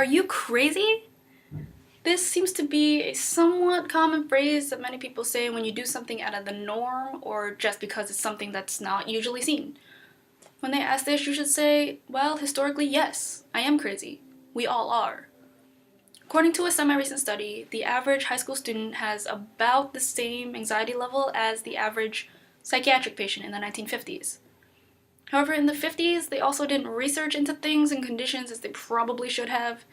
Are you crazy? This seems to be a somewhat common phrase that many people say when you do something out of the norm or just because it's something that's not usually seen. When they ask this, you should say, well, historically, yes, I am crazy. We all are. According to a semi-recent study, the average high school student has about the same anxiety level as the average psychiatric patient in the 1950s. However, in the 50s, they also didn't research into things and conditions as they probably should have.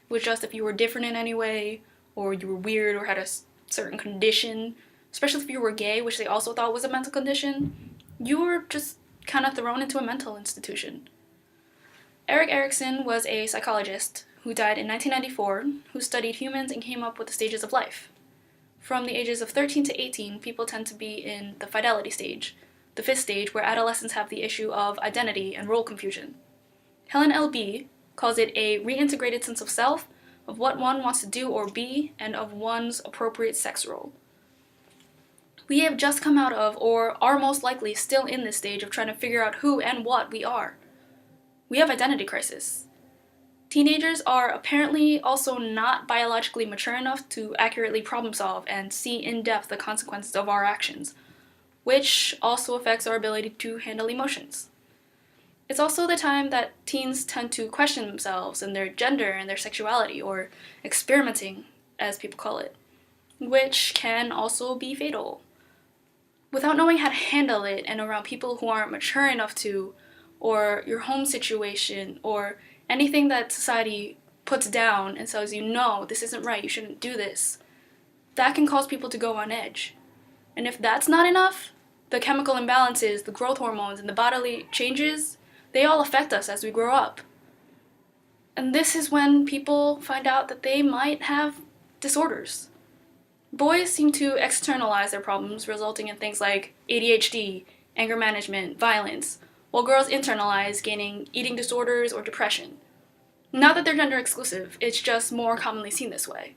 It was just if you were different in any way, or you were weird or had a certain condition, especially if you were gay, which they also thought was a mental condition, you were just kind of thrown into a mental institution. Erik Erikson was a psychologist who died in 1994, who studied humans and came up with the stages of life. From the ages of 13 to 18, people tend to be in the fidelity stage, the fifth stage where adolescents have the issue of identity and role confusion. Helen L.B. calls it a reintegrated sense of self, of what one wants to do or be, and of one's appropriate sex role. We have just come out of, or are most likely still in this stage of trying to figure out who and what we are. We have identity crisis. Teenagers are apparently also not biologically mature enough to accurately problem solve and see in depth the consequences of our actions, which also affects our ability to handle emotions. It's also the time that teens tend to question themselves and their gender and their sexuality, or experimenting, as people call it, which can also be fatal. Without knowing how to handle it and around people who aren't mature enough to, or your home situation, or anything that society puts down and says, no, this isn't right, you shouldn't do this, that can cause people to go on edge. And if that's not enough, the chemical imbalances, the growth hormones, and the bodily changes, they all affect us as we grow up. And this is when people find out that they might have disorders. Boys seem to externalize their problems, resulting in things like ADHD, anger management, violence, while girls internalize, gaining eating disorders or depression. Not that they're gender exclusive, it's just more commonly seen this way.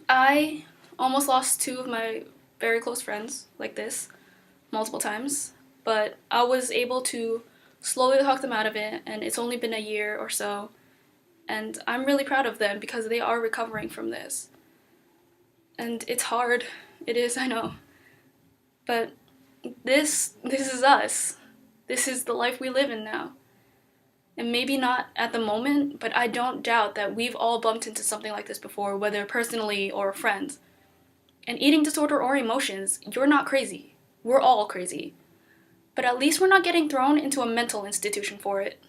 I almost lost two of my very close friends like this multiple times, but I was able to slowly talk them out of it, and it's only been a year or so, and I'm really proud of them because they are recovering from this. And it's hard. It is, I know. But this is us. This is the life we live in now. And maybe not at the moment, but I don't doubt that we've all bumped into something like this before, whether personally or friends. An eating disorder or emotions, you're not crazy. We're all crazy. But at least we're not getting thrown into a mental institution for it.